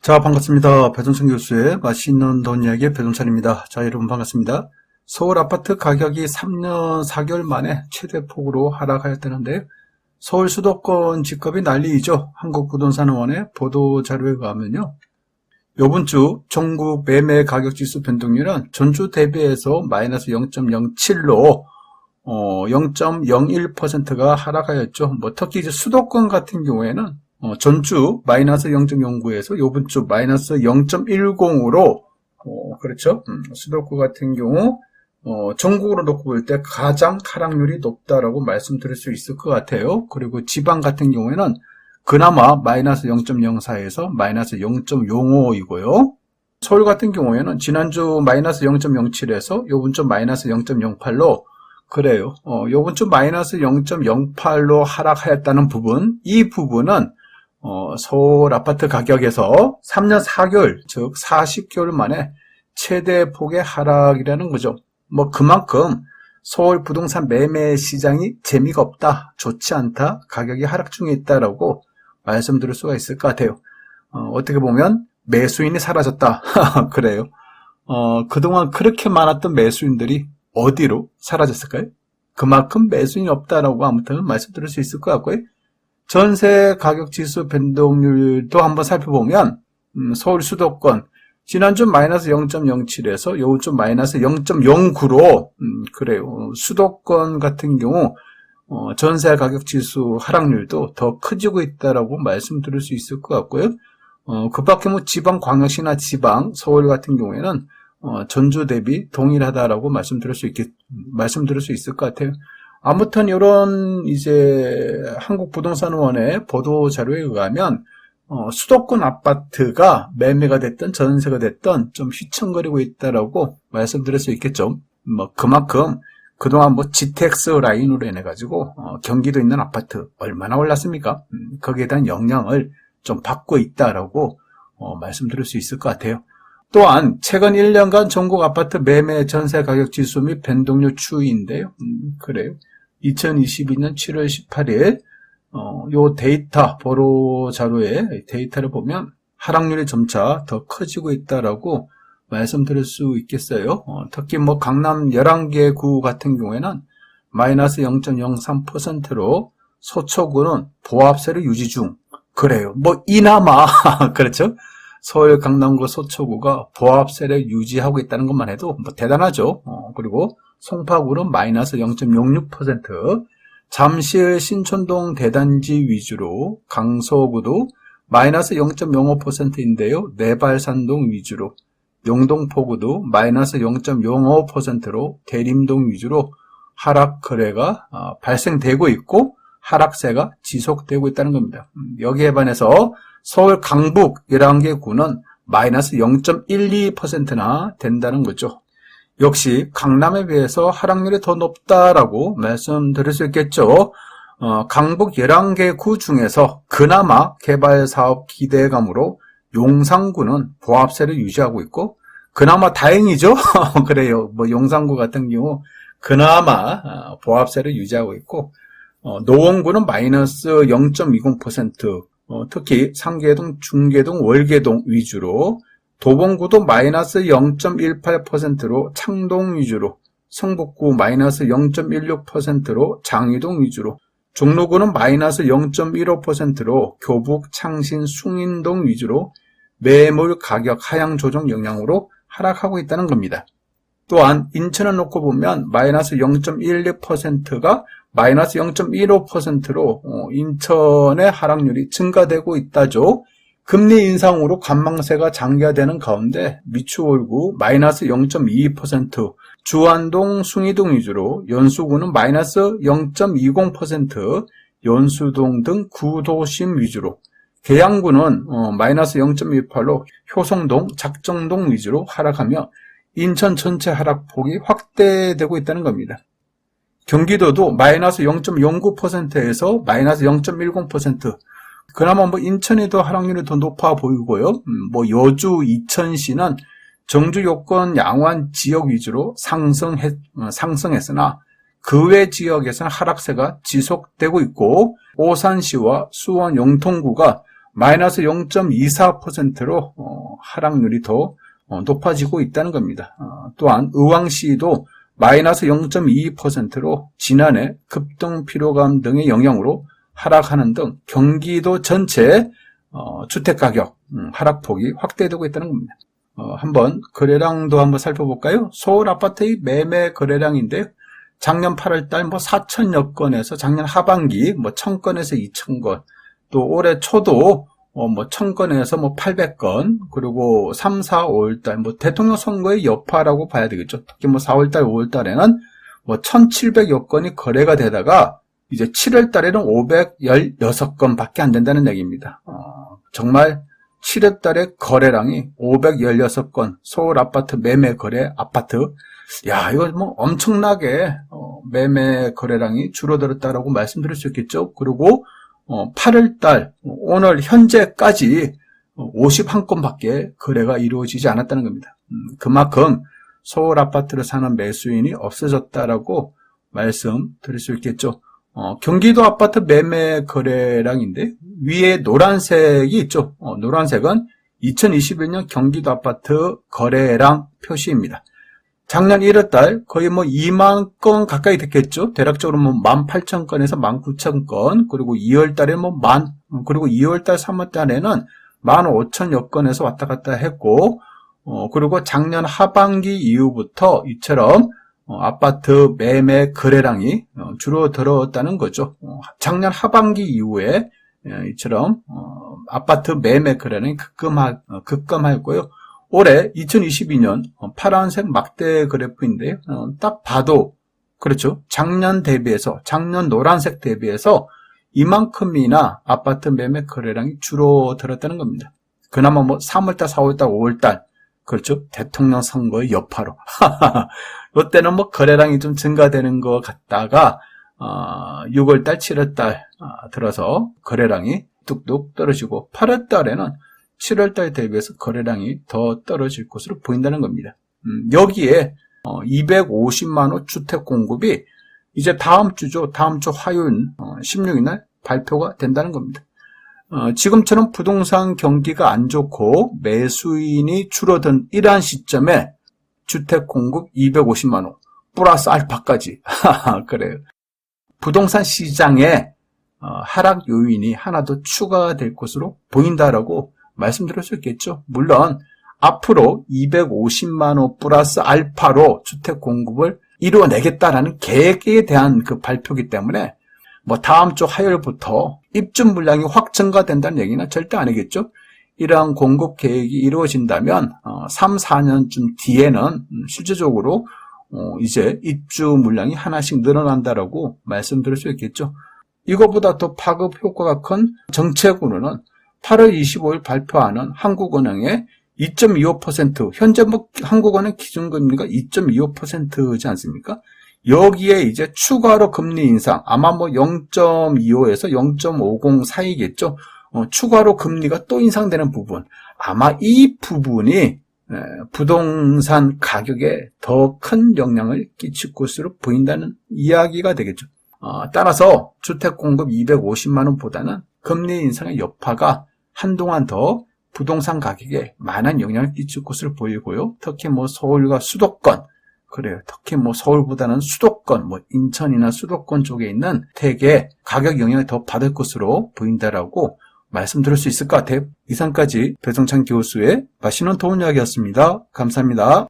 자, 반갑습니다. 배종찬 교수의 맛있는 돈 이야기의 배종찬입니다. 자, 여러분 반갑습니다. 서울 아파트 가격이 3년 4개월 만에 최대폭으로 하락하였다는데 서울 수도권 집값이 난리이죠. 한국부동산원의 보도자료에 의하면요. 요번 주 전국 매매 가격지수 변동률은 전주 대비해서 마이너스 0.07로 0.01%가 하락하였죠. 특히 이제 수도권 같은 경우에는 전주 마이너스 0.09에서 요번 주 마이너스 0.10으로 그렇죠. 수도권 같은 경우 전국으로 놓고 볼 때 가장 하락률이 높다라고 말씀드릴 수 있을 것 같아요. 그리고 지방 같은 경우에는 그나마 마이너스 0.04에서 마이너스 0.05이고요. 서울 같은 경우에는 지난주 마이너스 0.07에서 요번 주 마이너스 0.08로 그래요. 요번 주 마이너스 0.08로 하락하였다는 부분, 이 부분은 서울 아파트 가격에서 3년 4개월, 즉 40개월 만에 최대 폭의 하락이라는 거죠. 그만큼 서울 부동산 매매 시장이 재미가 없다, 좋지 않다, 가격이 하락 중에 있다라고 말씀드릴 수가 있을 것 같아요. 어떻게 보면 매수인이 사라졌다. 그래요. 그동안 그렇게 많았던 매수인들이 어디로 사라졌을까요? 그만큼 매수인이 없다라고 아무튼 말씀드릴 수 있을 것 같고요. 전세 가격 지수 변동률도 한번 살펴보면 서울 수도권 지난주 마이너스 0.07에서 요주 마이너스 0.09로 그래요. 수도권 같은 경우 전세 가격 지수 하락률도 더 커지고 있다라고 말씀드릴 수 있을 것 같고요. 그 밖에 지방 광역시나 지방 서울 같은 경우에는 전주 대비 동일하다라고 말씀드릴 수 있을 것 같아요. 아무튼 이런 이제 한국부동산원의 보도 자료에 의하면 수도권 아파트가 매매가 됐든 전세가 됐든 좀 휘청거리고 있다라고 말씀드릴 수 있겠죠. 그만큼 그동안 GTX 라인으로 인해 가지고 경기도 있는 아파트 얼마나 올랐습니까? 거기에 대한 영향을 좀 받고 있다라고 말씀드릴 수 있을 것 같아요. 또한 최근 1년간 전국 아파트 매매 전세 가격 지수 및 변동률 추이인데요. 그래요. 2022년 7월 18일 요 데이터 보도 자료에 데이터를 보면 하락률이 점차 더 커지고 있다라고 말씀드릴 수 있겠어요. 특히 강남 11개 구 같은 경우에는 마이너스 0.03%로 서초구는 보합세를 유지 중. 그래요. 이나마 그렇죠. 서울 강남구 서초구가 보합세를 유지하고 있다는 것만 해도 대단하죠. 그리고 송파구는 마이너스 0.06%, 잠실 신촌동 대단지 위주로 강서구도 마이너스 0.05%인데요. 내발산동 위주로 영동포구도 마이너스 0.05%로 대림동 위주로 하락 거래가 발생되고 있고 하락세가 지속되고 있다는 겁니다. 여기에 반해서 서울 강북 11개 구는 마이너스 0.12%나 된다는 거죠. 역시 강남에 비해서 하락률이 더 높다라고 말씀드릴 수 있겠죠. 강북 11개 구 중에서 그나마 개발사업 기대감으로 용산구는 보합세를 유지하고 있고 그나마 다행이죠. 그래요. 용산구 같은 경우 그나마 보합세를 유지하고 있고 노원구는 마이너스 0.20%, 특히 상계동, 중계동, 월계동 위주로 도봉구도 마이너스 0.18%로 창동 위주로 성북구 마이너스 0.16%로 장위동 위주로 종로구는 마이너스 0.15%로 교북, 창신, 숭인동 위주로 매물 가격 하향 조정 영향으로 하락하고 있다는 겁니다. 또한 인천을 놓고 보면 마이너스 0.12%가 마이너스 0.15%로 인천의 하락률이 증가되고 있다죠. 금리 인상으로 관망세가 장기화되는 가운데 미추홀구 마이너스 0.22%, 주안동, 숭이동 위주로 연수구는 마이너스 0.20%, 연수동 등 구도심 위주로 계양구는 마이너스 0.28로 효성동, 작정동 위주로 하락하며 인천 전체 하락폭이 확대되고 있다는 겁니다. 경기도도 마이너스 0.09%에서 마이너스 0.10%, 그나마 인천이 더 하락률이 더 높아 보이고요. 여주, 이천시는 정주, 요건, 양환 지역 위주로 상승했으나 그 외 지역에서는 하락세가 지속되고 있고 오산시와 수원, 영통구가 마이너스 0.24%로 하락률이 더 높아지고 있다는 겁니다. 또한 의왕시도 마이너스 0.22%로 지난해 급등 피로감 등의 영향으로 하락하는 등 경기도 전체 주택가격 하락폭이 확대되고 있다는 겁니다. 한번 거래량도 한번 살펴볼까요? 서울 아파트의 매매 거래량인데요. 작년 8월달 4,000여 건에서 작년 하반기 1,000건에서 2,000건, 또 올해 초도 1,000건에서 800건, 그리고 3, 4, 5월달 대통령 선거의 여파라고 봐야 되겠죠. 특히 4월달, 5월달에는 1,700여 건이 거래가 되다가 이제 7월달에는 516건밖에 안 된다는 얘기입니다. 정말 7월달에 거래량이 516건, 서울 아파트 매매 거래 아파트, 야, 이거 엄청나게 매매 거래량이 줄어들었다라고 말씀드릴 수 있겠죠. 그리고 8월달 오늘 현재까지 51건밖에 거래가 이루어지지 않았다는 겁니다. 그만큼 서울 아파트를 사는 매수인이 없어졌다라고 말씀드릴 수 있겠죠. 경기도 아파트 매매 거래량인데 위에 노란색이 있죠. 노란색은 2021년 경기도 아파트 거래량 표시입니다. 작년 1월달 거의 2만 건 가까이 됐겠죠. 대략적으로 18,000건에서 19,000건, 그리고 2월달에 그리고 2월달, 3월달에는 15,000여 건에서 왔다 갔다 했고, 그리고 작년 하반기 이후부터 이처럼 아파트 매매 거래량이 줄어들었다는 거죠. 작년 하반기 이후에 이처럼 아파트 매매 거래량이 급감하였고요. 올해 2022년 파란색 막대 그래프인데요. 딱 봐도 그렇죠. 작년 노란색 대비해서 이만큼이나 아파트 매매 거래량이 줄어들었다는 겁니다. 그나마 3월달, 4월달, 5월달 그렇죠. 대통령 선거의 여파로 이때는 거래량이 좀 증가되는 것 같다가 6월달, 7월달 들어서 거래량이 뚝뚝 떨어지고 8월달에는 7월달 대비해서 거래량이 더 떨어질 것으로 보인다는 겁니다. 여기에 250만 호 주택 공급이 이제 다음 주 화요일 16일 발표가 된다는 겁니다. 지금처럼 부동산 경기가 안 좋고 매수인이 줄어든 이러한 시점에 주택 공급 250만 호 플러스 알파까지 그래요. 부동산 시장에 하락 요인이 하나 더 추가될 것으로 보인다라고 말씀드릴 수 있겠죠. 물론 앞으로 250만 호 플러스 알파로 주택 공급을 이루어내겠다라는 계획에 대한 그 발표이기 때문에 다음 주 화요일부터 입주 물량이 확 증가된다는 얘기는 절대 아니겠죠. 이러한 공급 계획이 이루어진다면 3, 4년쯤 뒤에는 실질적으로 이제 입주 물량이 하나씩 늘어난다라고 말씀드릴 수 있겠죠. 이거보다 더 파급 효과가 큰 정책으로는 8월 25일 발표하는 한국은행의 2.25%, 현재 한국은행 기준금리가 2.25%지 않습니까? 여기에 이제 추가로 금리 인상, 아마 0.25에서 0.50 사이겠죠? 추가로 금리가 또 인상되는 부분, 아마 이 부분이 부동산 가격에 더 큰 영향을 끼칠 것으로 보인다는 이야기가 되겠죠. 따라서 주택 공급 250만 원보다는 금리 인상의 여파가 한동안 더 부동산 가격에 많은 영향을 끼칠 것으로 보이고요. 특히 서울과 수도권, 그래요. 특히 서울보다는 수도권, 인천이나 수도권 쪽에 있는 택의 가격 영향을 더 받을 것으로 보인다라고 말씀드릴 수 있을 것 같아요. 이상까지 배종찬 교수의 맛있는 도움 이야기였습니다. 감사합니다.